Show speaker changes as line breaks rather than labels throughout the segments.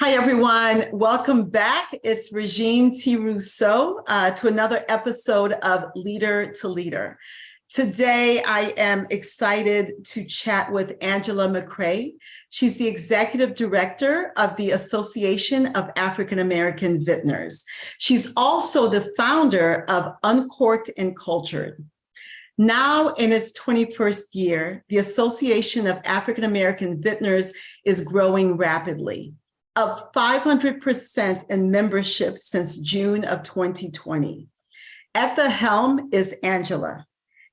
Hi, everyone. Welcome back. It's Regine Rousseau to another episode of Leader to Leader. Today, I am excited to chat with Angela McCrae. She's the executive director of the Association of African American Vintners. She's also the founder of Uncorked and Cultured. Now in its 21st year, the Association of African American Vintners is growing rapidly, up 500% in membership since June of 2020. At the helm is Angela.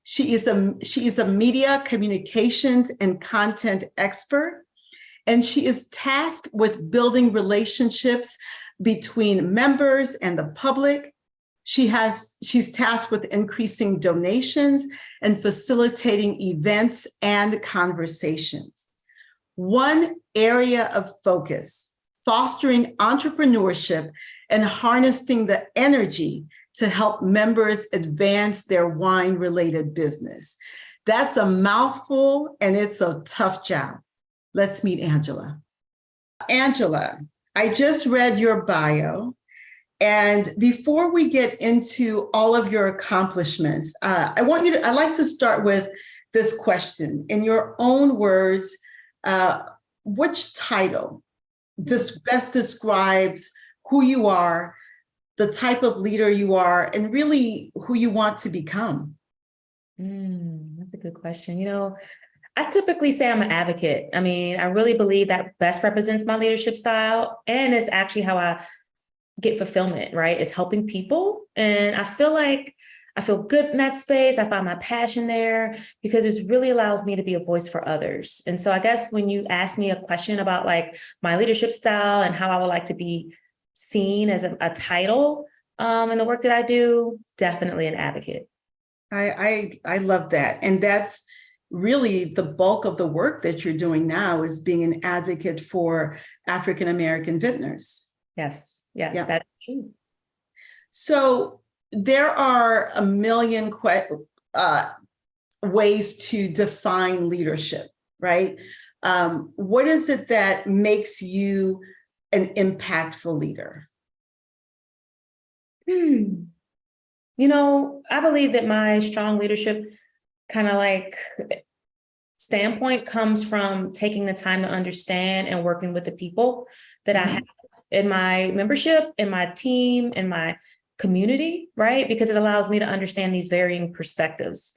She is a media communications and content expert, and she is tasked with building relationships between members and the public. She's tasked with increasing donations and facilitating events and conversations. One area of focus: fostering entrepreneurship and harnessing the energy to help members advance their wine-related business. That's a mouthful and it's a tough job. Let's meet Angela. Angela, I just read your bio, and before we get into all of your accomplishments, I'd like to start with this question. In your own words, which title best describes who you are, the type of leader you are, and really who you want to become?
That's a good question. I typically say I'm an advocate. I really believe that best represents my leadership style, and it's actually how I get fulfillment, right? It's helping people. And I feel good in that space. I find my passion there because it really allows me to be a voice for others. And so I guess when you ask me a question about like my leadership style and how I would like to be seen as a title in the work that I do, definitely an advocate.
I love that. And that's really the bulk of the work that you're doing now, is being an advocate for African American vintners.
Yes,
Yeah.
that's true.
So there are a million ways to define leadership, right? What is it that makes you an impactful leader?
I believe that my strong leadership kind of like standpoint comes from taking the time to understand and working with the people that I have in my membership, in my team, in my community, right? Because it allows me to understand these varying perspectives.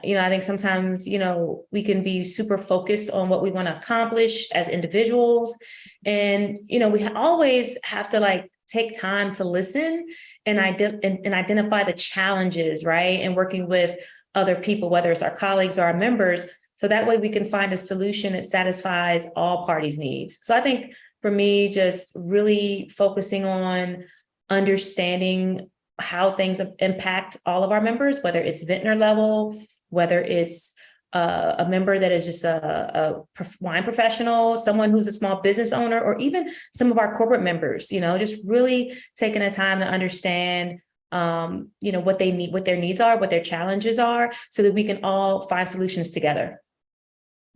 I think sometimes, we can be super focused on what we want to accomplish as individuals. And, we always have to take time to listen and identify the challenges, right? And working with other people, whether it's our colleagues or our members, so that way we can find a solution that satisfies all parties' needs. So I think for me, just really focusing on understanding how things impact all of our members, whether it's vintner level, whether it's a member that is just a wine professional, someone who's a small business owner, or even some of our corporate members, just really taking the time to understand, what they need, what their needs are, what their challenges are, so that we can all find solutions together.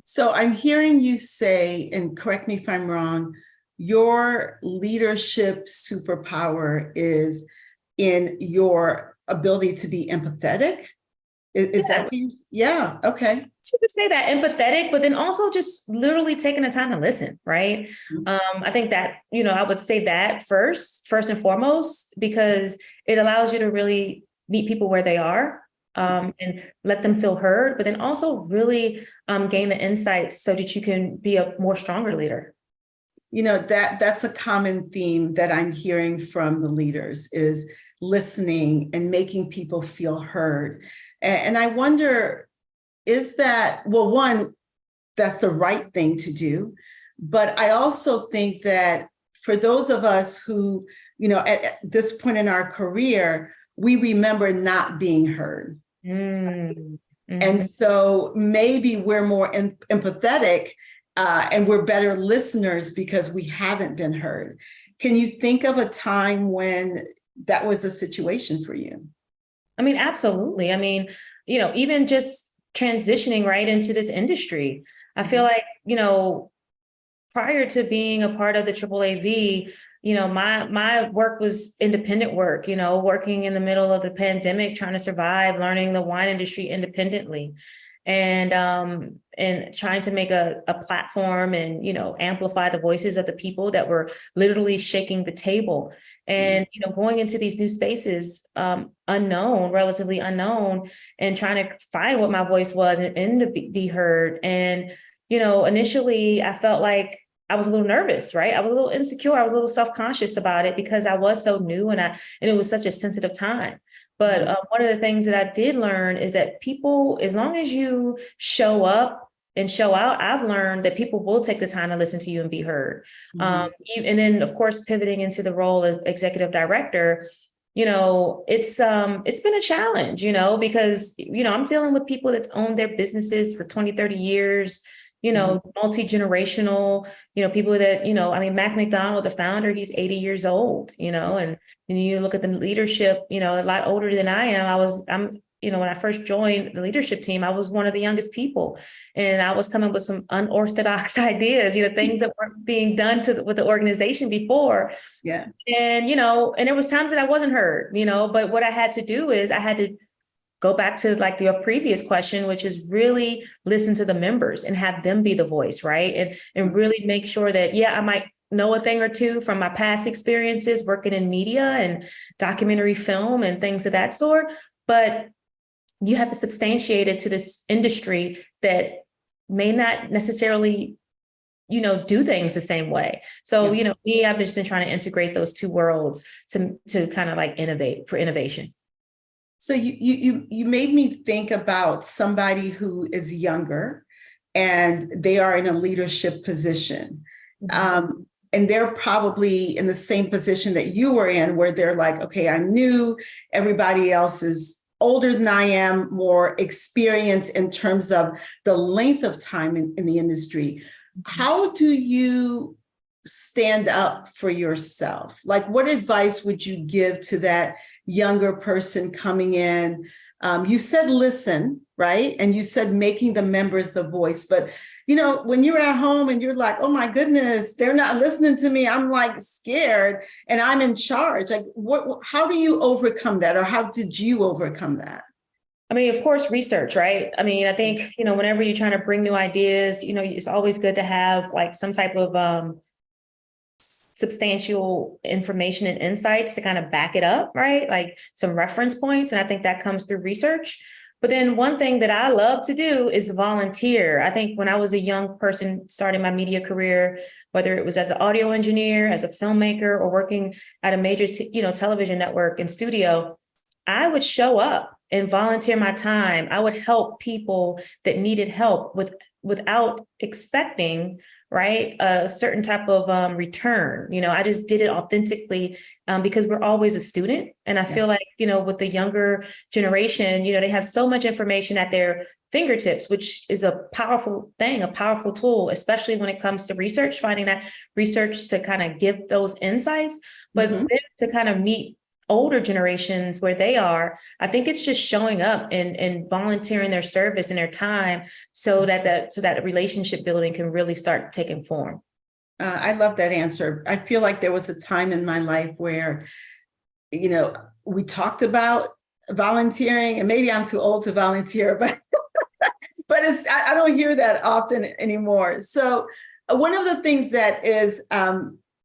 So I'm hearing you say, and correct me if I'm wrong, your leadership superpower is in your ability to be empathetic. Is that what you? Yeah. Okay.
So to say that, empathetic, but then also just literally taking the time to listen, right? I think that, I would say that first and foremost, because it allows you to really meet people where they are, and let them feel heard, but then also really gain the insights so that you can be a more stronger leader.
That's a common theme that I'm hearing from the leaders, is listening and making people feel heard. And I wonder, is that, well, one, that's the right thing to do. But I also think that for those of us who, at this point in our career, we remember not being heard. And so maybe we're more empathetic and we're better listeners because we haven't been heard. Can you think of a time when that was a situation for you?
Absolutely. Even just transitioning right into this industry, I feel like, prior to being a part of the AAAV, my work was independent work, working in the middle of the pandemic, trying to survive, learning the wine industry independently, and trying to make a platform and, amplify the voices of the people that were literally shaking the table. And, going into these new spaces, relatively unknown, and trying to find what my voice was and to be heard. And, initially I felt like I was a little nervous, right? I was a little insecure. I was a little self-conscious about it because I was so new and it was such a sensitive time. But one of the things that I did learn is that people, as long as you show up and show out, I've learned that people will take the time to listen to you and be heard. And then, of course, pivoting into the role of executive director, it's been a challenge, because, I'm dealing with people that's owned their businesses for 20, 30 years, multi-generational, people that, Mac McDonald, the founder, he's 80 years old, and you look at the leadership, a lot older than I am. When I first joined the leadership team, I was one of the youngest people, and I was coming with some unorthodox ideas, things that weren't being done with the organization before.
Yeah.
And, and there was times that I wasn't heard, but what I had to do is I had to go back to like your previous question, which is really listen to the members and have them be the voice, right? And really make sure that, I might know a thing or two from my past experiences working in media and documentary film and things of that sort, but you have to substantiate it to this industry that may not necessarily, do things the same way. So, I've just been trying to integrate those two worlds to kind of like innovate for innovation.
So you made me think about somebody who is younger and they are in a leadership position. And they're probably in the same position that you were in, where they're like, okay, I'm new, everybody else is older than I am, more experienced in terms of the length of time in the industry. How do you stand up for yourself? Like, what advice would you give to that younger person coming in? You said listen, right? And you said making the members the voice, but when you're at home and you're like, oh my goodness, they're not listening to me, I'm like scared and I'm in charge. Like, how do you overcome that? Or how did you overcome that?
Of course, research, right? I think, whenever you're trying to bring new ideas, it's always good to have like some type of substantial information and insights to kind of back it up, right? Like some reference points. And I think that comes through research. But then one thing that I love to do is volunteer. I think when I was a young person starting my media career, whether it was as an audio engineer, as a filmmaker, or working at a major, television network and studio, I would show up and volunteer my time. I would help people that needed help without expecting, right, a certain type of return. I just did it authentically because we're always a student. And I feel like, with the younger generation, they have so much information at their fingertips, which is a powerful thing, a powerful tool, especially when it comes to research, finding that research to kind of give those insights, but then to kind of meet older generations where they are. I think it's just showing up and volunteering their service and their time so that relationship building can really start taking form.
I love that answer. I feel like there was a time in my life where, we talked about volunteering, and maybe I'm too old to volunteer, but I don't hear that often anymore. So one of the things that is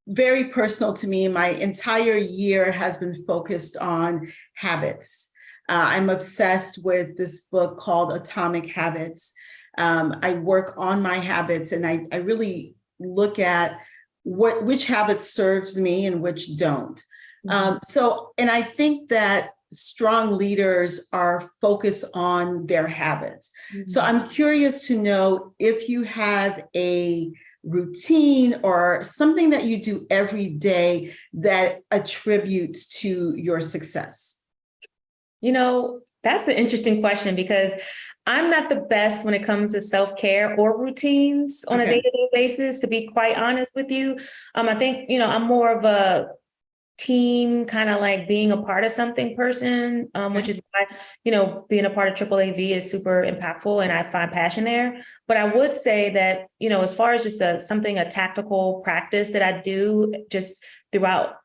very personal to me, my entire year has been focused on habits. I'm obsessed with this book called Atomic Habits. I work on my habits, and I really look at which habits serves me and which don't. And I think that strong leaders are focused on their habits. So I'm curious to know if you have a routine or something that you do every day that attributes to your success.
That's an interesting question because I'm not the best when it comes to self-care or routines on a day-to-day basis, to be quite honest with you. I think, I'm more of a team, kind of like being a part of something person, which is why, being a part of AAAV is super impactful and I find passion there. But I would say that, as far as just a tactical practice that I do just throughout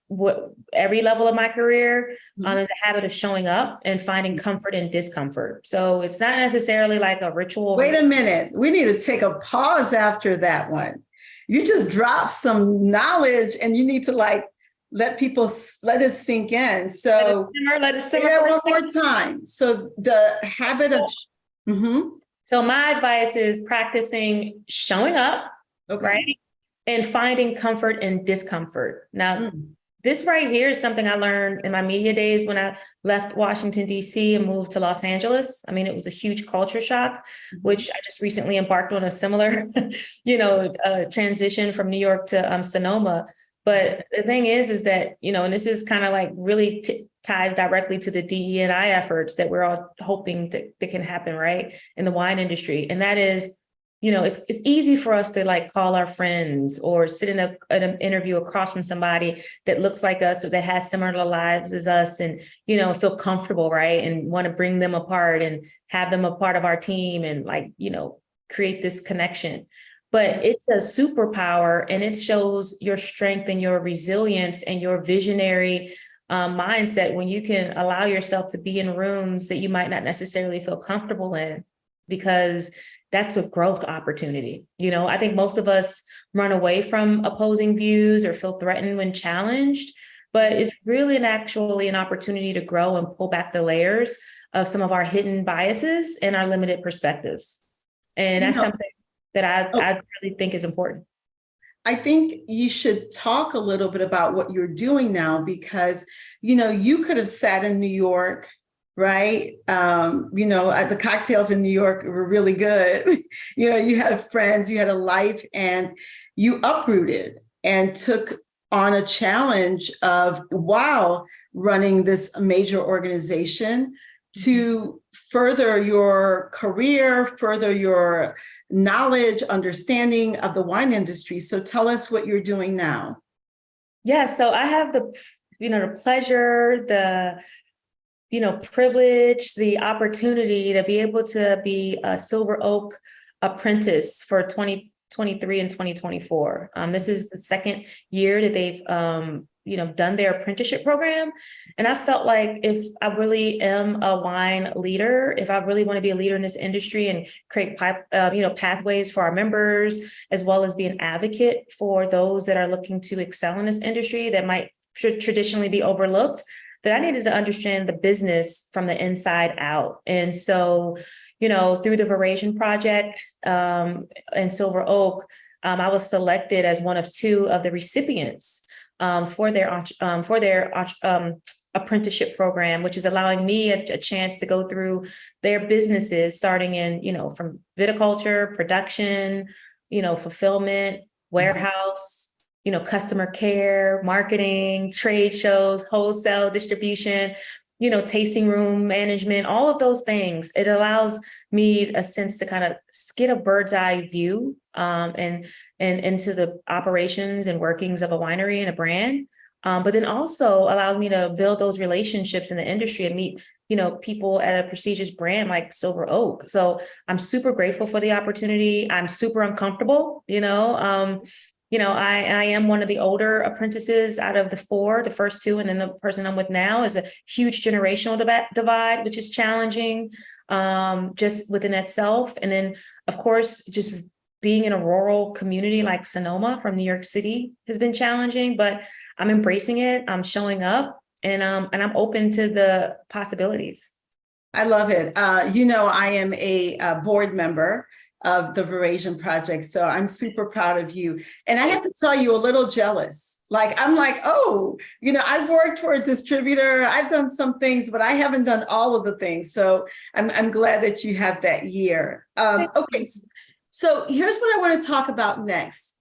every level of my career, is a habit of showing up and finding comfort in discomfort. So it's not necessarily like a ritual.
Wait a minute. We need to take a pause after that one. You just dropped some knowledge and you need to let it sink in. So
let it simmer
one more time. So the habit of,
So my advice is practicing showing up, right? And finding comfort in discomfort. Now, this right here is something I learned in my media days when I left Washington, D.C. and moved to Los Angeles. I mean, it was a huge culture shock, which I just recently embarked on a similar, transition from New York to Sonoma. But the thing is that, and this is kind of like really ties directly to the DE&I efforts that we're all hoping that can happen, right, in the wine industry. And that is, it's easy for us to call our friends or sit in an interview across from somebody that looks like us or that has similar lives as us and, feel comfortable, right, and want to bring them apart and have them a part of our team and create this connection. But it's a superpower and it shows your strength and your resilience and your visionary mindset when you can allow yourself to be in rooms that you might not necessarily feel comfortable in, because that's a growth opportunity. I think most of us run away from opposing views or feel threatened when challenged, but it's really actually an opportunity to grow and pull back the layers of some of our hidden biases and our limited perspectives. And that's something that I really think is important.
I think you should talk a little bit about what you're doing now, because, you could have sat in New York, right? The cocktails in New York were really good. You had friends, you had a life, and you uprooted and took on a challenge of, wow, running this major organization to further your career, further your knowledge, understanding of the wine industry. So tell us what you're doing now.
Yeah, so I have the pleasure, the privilege, the opportunity to be able to be a Silver Oak apprentice for 2023 and 2024. This is the second year that they've done their apprenticeship program. And I felt like if I really am a wine leader, if I really want to be a leader in this industry and create pathways for our members, as well as be an advocate for those that are looking to excel in this industry that should traditionally be overlooked, that I needed to understand the business from the inside out. And so, through the Verasian Project and Silver Oak, I was selected as one of two of the recipients for their apprenticeship program, which is allowing me a chance to go through their businesses, starting in, from viticulture, production, fulfillment, warehouse, customer care, marketing, trade shows, wholesale distribution, tasting room management, all of those things. It allows me a sense to kind of get a bird's eye view and into the operations and workings of a winery and a brand. But then also allows me to build those relationships in the industry and meet, people at a prestigious brand like Silver Oak. So I'm super grateful for the opportunity. I'm super uncomfortable, I am one of the older apprentices out of the four, the first two, and then the person I'm with now is a huge generational divide, which is challenging just within itself. And then, of course, just being in a rural community like Sonoma from New York City has been challenging, but I'm embracing it. I'm showing up and I'm open to the possibilities.
I love it. I am a board member of the Verasian Project. So I'm super proud of you. And I have to tell you, a little jealous. I'm like, oh, I've worked for a distributor. I've done some things, but I haven't done all of the things. So I'm glad that you have that year. Okay. So here's what I want to talk about next.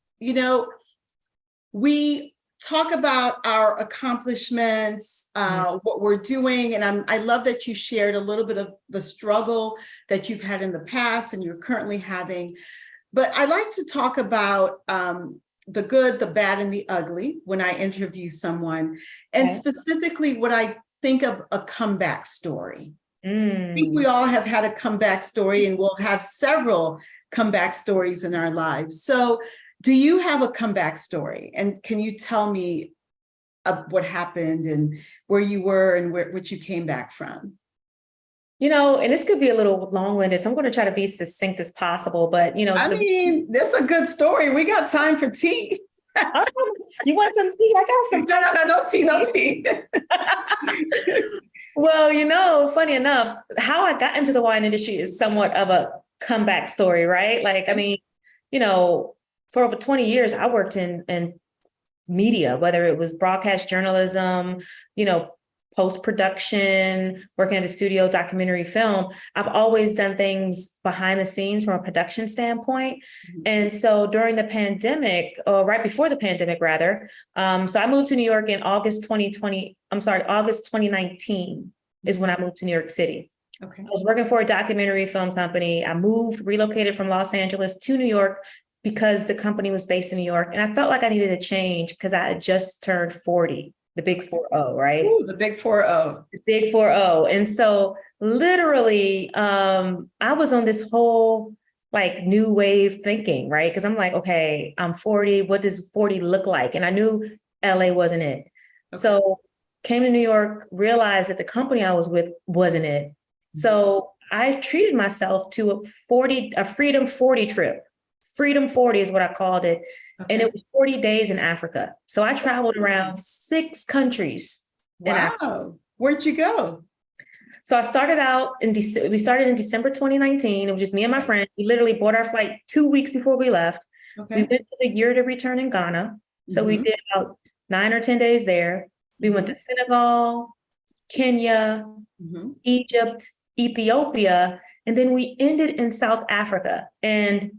We talk about our accomplishments, what we're doing. And I love that you shared a little bit of the struggle that you've had in the past and you're currently having. But I like to talk about the good, the bad, and the ugly when I interview someone. And
Okay.
specifically what I think of a comeback story. I think we all have had a comeback story, and we'll have several comeback stories in our lives. So do you have a comeback story? And can you tell me what happened and where you were and what you came back from?
And this could be a little long-winded, so I'm going to try to be succinct as possible. But
I mean, that's a good story. We got time for tea.
Oh, you want some tea? I got some.
No tea, no tea.
Well, funny enough, how I got into the wine industry is somewhat of a comeback story, right? Like, I mean, for over 20 years, I worked in media, whether it was broadcast journalism, post-production, working at a studio, documentary film. I've always done things behind the scenes from a production standpoint. Mm-hmm. And so during the pandemic, or right before the pandemic, rather, so I moved to New York in August 2019 is when I moved to New York City. Okay. I was working for a documentary film company. I relocated from Los Angeles to New York because the company was based in New York. And I felt like I needed a change because I had just turned 40. The big 4-0, right?
Ooh, the big 4-0.
The big 4-0. And so literally, I was on this whole like new wave thinking, right? Because I'm like, okay, I'm 40. What does 40 look like? And I knew LA wasn't it. Okay. So came to New York, realized that the company I was with wasn't it. Mm-hmm. So I treated myself to a Freedom 40 trip. Freedom 40 is what I called it. Okay. And it was 40 days in Africa. So I traveled around 6 countries.
Wow. Where'd you go?
So I started out we started in December 2019. It was just me and my friend. We literally bought our flight 2 weeks before we left. Okay. We went to the year to return in Ghana. So we did about 9 or 10 days there. We went to Senegal, Kenya, Egypt, Ethiopia, and then we ended in South Africa. And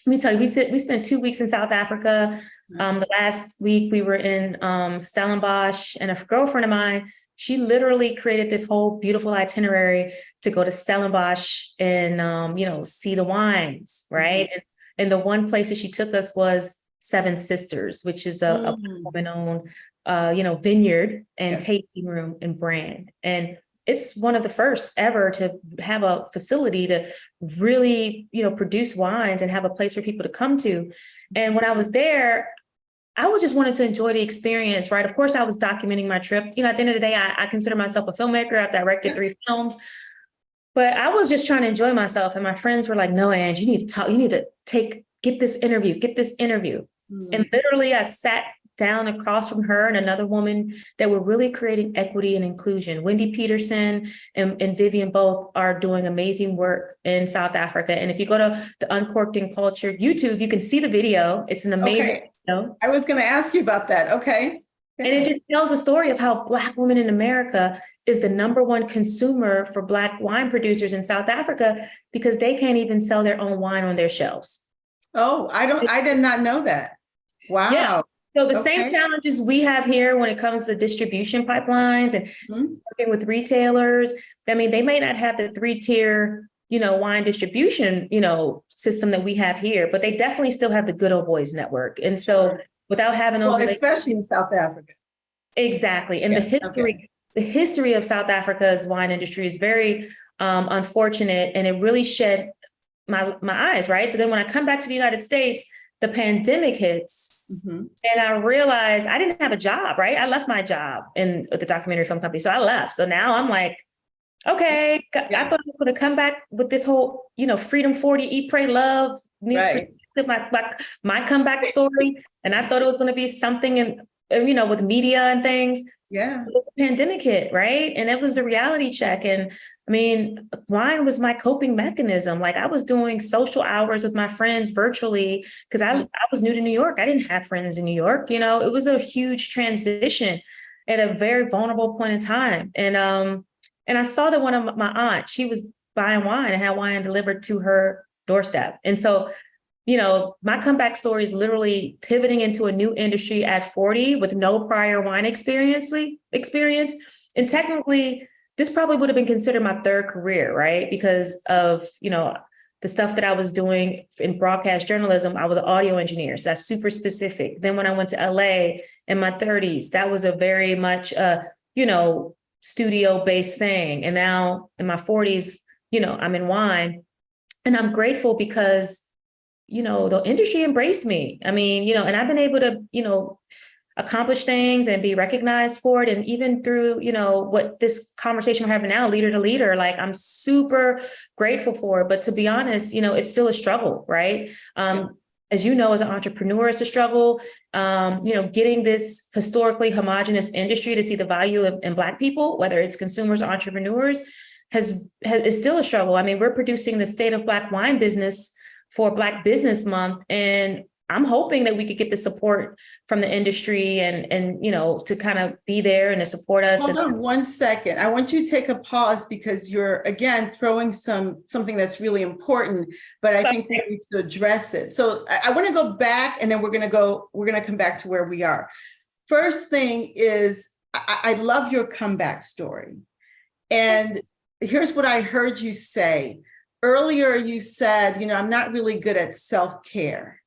let me tell you, we spent 2 weeks in South Africa. The last week we were in Stellenbosch, and a girlfriend of mine, she literally created this whole beautiful itinerary to go to Stellenbosch and see the wines, right? Mm-hmm. And the one place that she took us was Seven Sisters, which is a woman-owned vineyard and tasting room and brand. And it's one of the first ever to have a facility to really, produce wines and have a place for people to come to. And when I was there, I was just wanted to enjoy the experience, right? Of course, I was documenting my trip. At the end of the day, I consider myself a filmmaker. I've directed 3 films, but I was just trying to enjoy myself. And my friends were like, no, Ange, you need to talk. You need to get this interview. Mm-hmm. And literally I sat down across from her and another woman that were really creating equity and inclusion. Wendy Peterson and Vivian both are doing amazing work in South Africa. And if you go to the Uncorked and Cultured YouTube, you can see the video. It's an amazing video.
I was going to ask you about that. Okay.
And it just tells the story of how Black women in America is the #1 consumer for Black wine producers in South Africa because they can't even sell their own wine on their shelves.
Oh, I did not know that. Wow. Yeah.
So the same challenges we have here when it comes to distribution pipelines and working with retailers. I mean, they may not have the 3-tier, wine distribution, system that we have here, but they definitely still have the Good Old Boys network. And so without having those,
especially in South Africa.
Exactly. And the history of South Africa's wine industry is very unfortunate, and it really shed my eyes, right? So then when I come back to the United States, the pandemic hits, and I realized I didn't have a job, right? I left my job in the documentary film company. So I left. So now I'm like, okay, I thought I was going to come back with this whole, Freedom 40, Eat, Pray, Love, my comeback story. And I thought it was going to be something with media and things. Yeah. The pandemic hit, right? And it was a reality check. And I mean, wine was my coping mechanism. Like I was doing social hours with my friends virtually because I was new to New York. I didn't have friends in New York. It was a huge transition at a very vulnerable point in time. And I saw that one of my aunt, she was buying wine and had wine delivered to her doorstep. And so, my comeback story is literally pivoting into a new industry at 40 with no prior wine experience. And technically, this probably would have been considered my 3rd career, right? Because of, the stuff that I was doing in broadcast journalism, I was an audio engineer. So that's super specific. Then when I went to LA in my 30s, that was a very much, studio-based thing. And now in my 40s, I'm in wine. And I'm grateful because, the industry embraced me. I mean, and I've been able to, accomplish things and be recognized for it. And even through, what this conversation we're having now, leader to leader, like I'm super grateful for it. But to be honest, it's still a struggle, right? As you know, as an entrepreneur, it's a struggle. Getting this historically homogenous industry to see the value in Black people, whether it's consumers or entrepreneurs, is still a struggle. I mean, we're producing the State of Black Wine Business for Black Business Month, and I'm hoping that we could get the support from the industry and to kind of be there and to support us.
Hold on 1 second. I want you to take a pause because you're again throwing something that's really important, but I think we need to address it. So I want to go back and then we're going to come back to where we are. First thing is I love your comeback story. And here's what I heard you say. Earlier, you said, I'm not really good at self-care.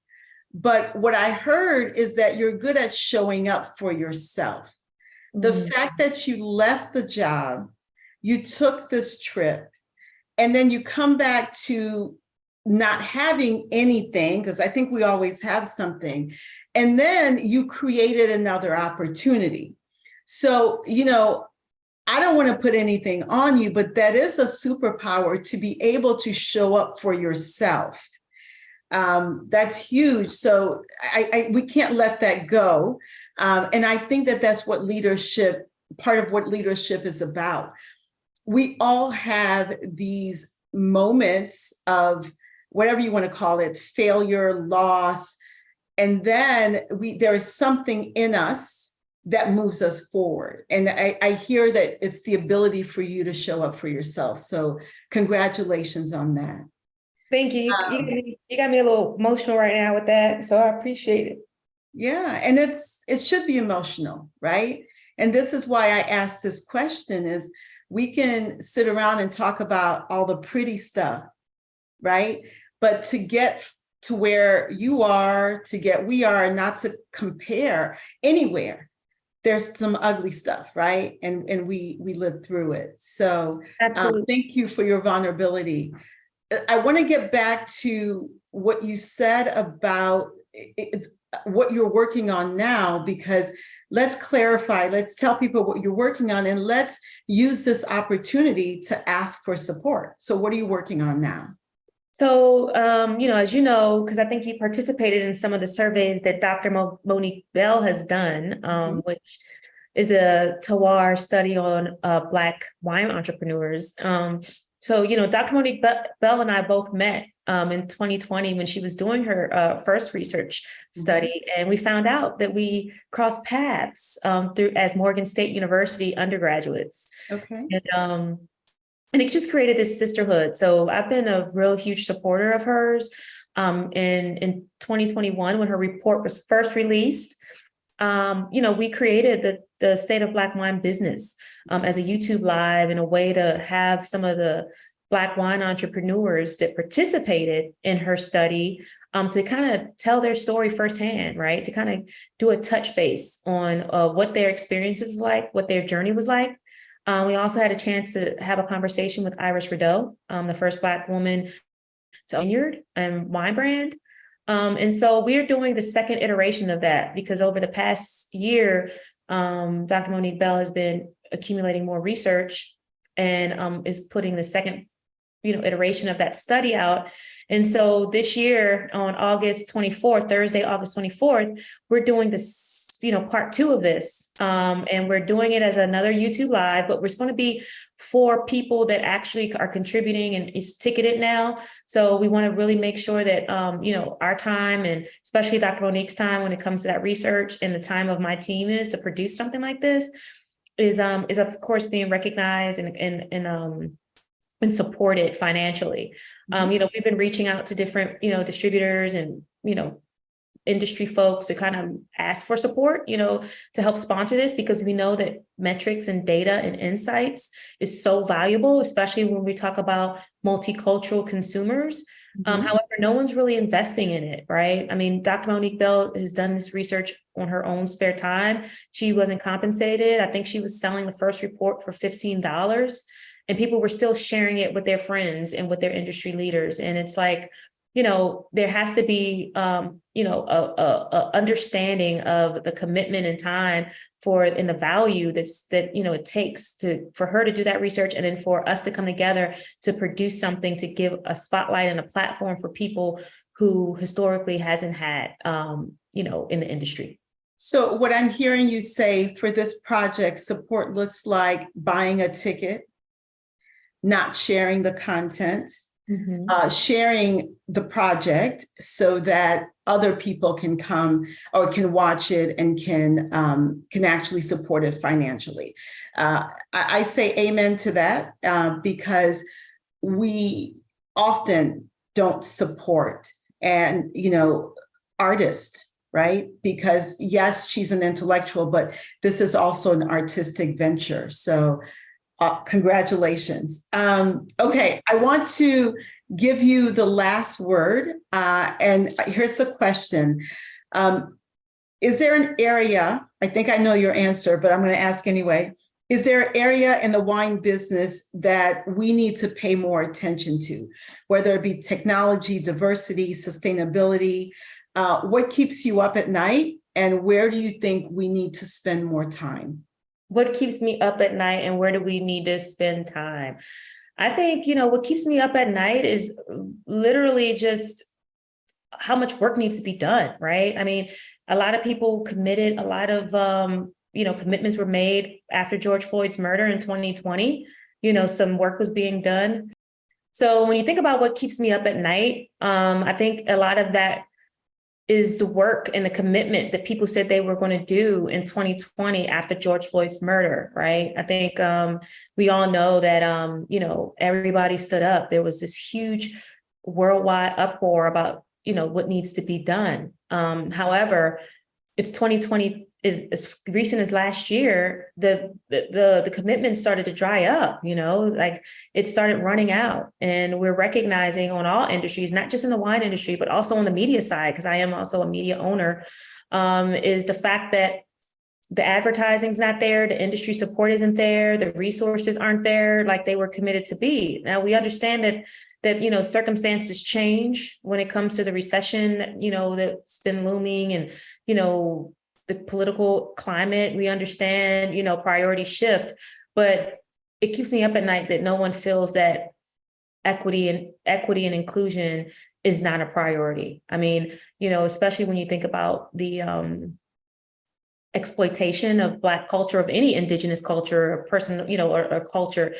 But what I heard is that you're good at showing up for yourself. The fact that you left the job, you took this trip, and then you come back to not having anything, because I think we always have something, and then you created another opportunity. So, I don't want to put anything on you, but that is a superpower to be able to show up for yourself. That's huge. So we can't let that go. And I think that that's what part of what leadership is about. We all have these moments of whatever you want to call it, failure, loss. And then there is something in us that moves us forward. And I hear that it's the ability for you to show up for yourself. So congratulations on that.
Thank you. You got me a little emotional right now with that. So I appreciate it.
Yeah. And it should be emotional, right? And this is why I asked this question is we can sit around and talk about all the pretty stuff, right? But to get to where you are, we are, and not to compare anywhere, there's some ugly stuff, right? And we live through it. So thank you for your vulnerability. I want to get back to what you said about what you're working on now, because let's clarify, let's tell people what you're working on, and let's use this opportunity to ask for support. So what are you working on now?
So, as you know, because I think you participated in some of the surveys that Dr. Monique Bell has done, which is a terroir study on Black wine entrepreneurs. So, Dr. Monique Bell and I both met in 2020 when she was doing her first research study. And we found out that we crossed paths as Morgan State University undergraduates.
Okay.
And it just created this sisterhood. So I've been a real huge supporter of hers. In 2021, when her report was first released, we created the State of Black Wine Business as a YouTube Live and a way to have some of the Black wine entrepreneurs that participated in her study to kind of tell their story firsthand, right? To kind of do a touch base on what their experiences was like, what their journey was like. We also had a chance to have a conversation with Iris Rideau, the first Black woman to own vineyard and wine brand. And so we're doing the second iteration of that because over the past year, Dr. Monique Bell has been accumulating more research and is putting the second, iteration of that study out. And so this year on Thursday, August 24th, we're doing this, part 2 of this. And we're doing it as another YouTube Live, but it's going to be for people that actually are contributing and is ticketed now. So we want to really make sure that, our time and especially Dr. Monique's time when it comes to that research and the time of my team is to produce something like this is of course being recognized and supported financially. We've been reaching out to different, distributors and, industry folks to kind of ask for support, to help sponsor this, because we know that metrics and data and insights is so valuable, especially when we talk about multicultural consumers. However, no one's really investing in it, right? I mean, Dr. Monique Bell has done this research on her own spare time. She wasn't compensated. I think she was selling the first report for $15, and people were still sharing it with their friends and with their industry leaders. And it's like, there has to be, a understanding of the commitment and time and the value that it takes for her to do that research, and then for us to come together to produce something to give a spotlight and a platform for people who historically hasn't had, in the industry.
So what I'm hearing you say for this project, support looks like buying a ticket, not sharing the content, sharing the project so that other people can come or can watch it and can actually support it financially. I say amen to that because we often don't support artists, right? Because yes, she's an intellectual, but this is also an artistic venture. So congratulations. Okay, I want to give you the last word. And here's the question. Is there an area, I think I know your answer, but I'm going to ask anyway. Is there an area in the wine business that we need to pay more attention to, whether it be technology, diversity, sustainability? What keeps you up at night? And where do you think we need to spend more time?
What keeps me up at night and where do we need to spend time? I think, what keeps me up at night is literally just how much work needs to be done, right? I mean, a lot of people committed, a lot of, commitments were made after George Floyd's murder in 2020. Some work was being done. So when you think about what keeps me up at night, I think a lot of that is the work and the commitment that people said they were going to do in 2020 after George Floyd's murder, right? I think we all know that, everybody stood up. There was this huge worldwide uproar about, what needs to be done. However, it's 2020, as recent as last year, the commitment started to dry up, like it started running out. And we're recognizing on all industries, not just in the wine industry, but also on the media side, because I am also a media owner, is the fact that the advertising's not there, the industry support isn't there, the resources aren't there like they were committed to be. Now we understand that circumstances change when it comes to the recession, that's been looming, and, the political climate. We understand, priorities shift, but it keeps me up at night that no one feels that equity and inclusion is not a priority. I mean, especially when you think about the exploitation of Black culture, of any indigenous culture, or person, or culture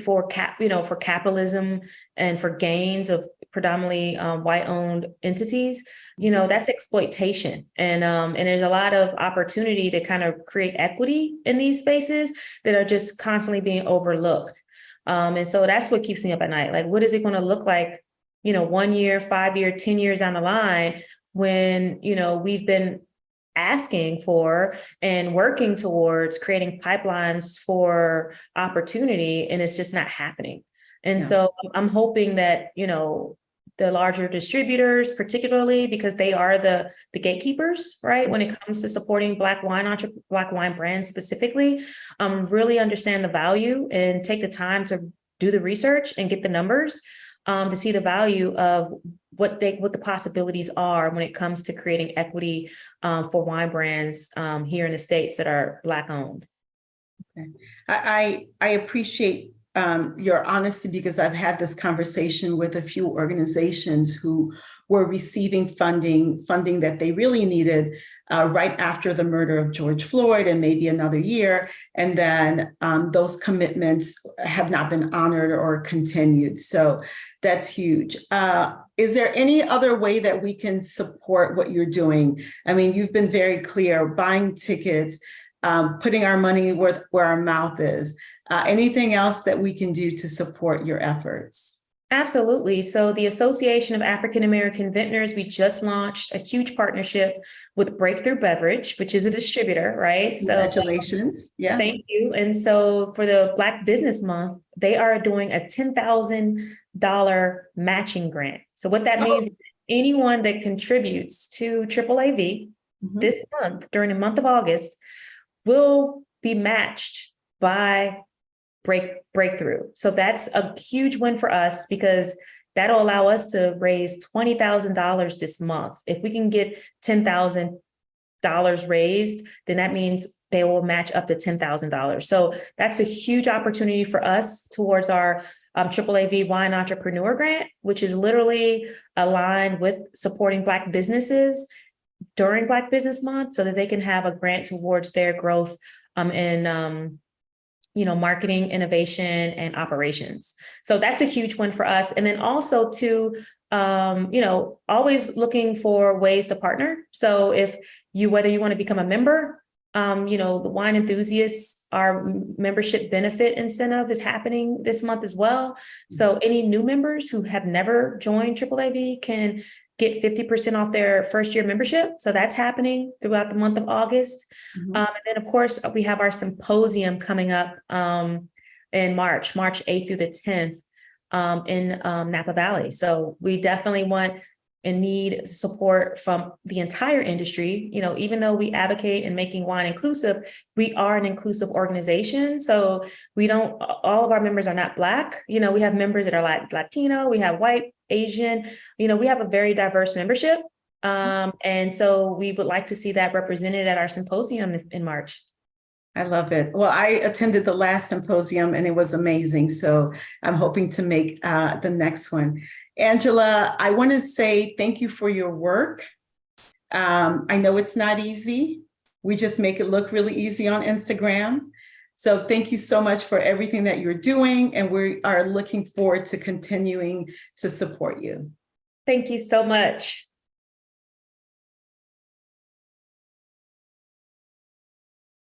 for capitalism and for gains of predominantly white-owned entities, that's exploitation. And there's a lot of opportunity to kind of create equity in these spaces that are just constantly being overlooked. And so that's what keeps me up at night. Like, what is it going to look like, 1 year, 5 year, 10 years down the line when, we've been asking for and working towards creating pipelines for opportunity, and it's just not happening. And so I'm hoping that, the larger distributors, particularly because they are the gatekeepers, right, when it comes to supporting Black wine brands specifically, really understand the value and take the time to do the research and get the numbers to see the value of what the possibilities are when it comes to creating equity for wine brands here in the States that are Black owned.
Okay. I appreciate your honesty, because I've had this conversation with a few organizations who were receiving funding that they really needed right after the murder of George Floyd, and maybe another year. And then those commitments have not been honored or continued. So that's huge. Is there any other way that we can support what you're doing? I mean, you've been very clear, buying tickets, putting our money where our mouth is. Anything else that we can do to support your efforts?
Absolutely. So the Association of African American Vintners, we just launched a huge partnership with Breakthrough Beverage, which is a distributor, right? So
Congratulations. Yeah.
thank you. And so for the Black Business Month, they are doing a $10,000 matching grant. So what that means is anyone that contributes to AAAV
Mhm.
this month, during the month of August, will be matched by Breakthrough. So that's a huge win for us because that'll allow us to raise $20,000 this month. If we can get $10,000 raised, then that means they will match up to $10,000. So that's a huge opportunity for us towards our AAAV Wine Entrepreneur Grant, which is literally aligned with supporting Black businesses during Black Business Month so that they can have a grant towards their growth in marketing, innovation, and operations. So that's a huge one for us. And then also always looking for ways to partner. So whether you want to become a member, the Wine Enthusiasts, our membership benefit incentive is happening this month as well. So any new members who have never joined AAAV can get 50% off their first year membership. So that's happening throughout the month of August. And then of course, we have our symposium coming up in March 8th through the 10th in Napa Valley. So we definitely want and need support from the entire industry. Even though we advocate in making wine inclusive, we are an inclusive organization. So all of our members are not Black. We have members that are like Latino, we have white, Asian, we have a very diverse membership. And so we would like to see that represented at our symposium in March.
I love it. Well, I attended the last symposium and it was amazing. So I'm hoping to make the next one. Angela, I want to say thank you for your work. I know it's not easy. We just make it look really easy on Instagram. So thank you so much for everything that you're doing. And we are looking forward to continuing to support you.
Thank you so much.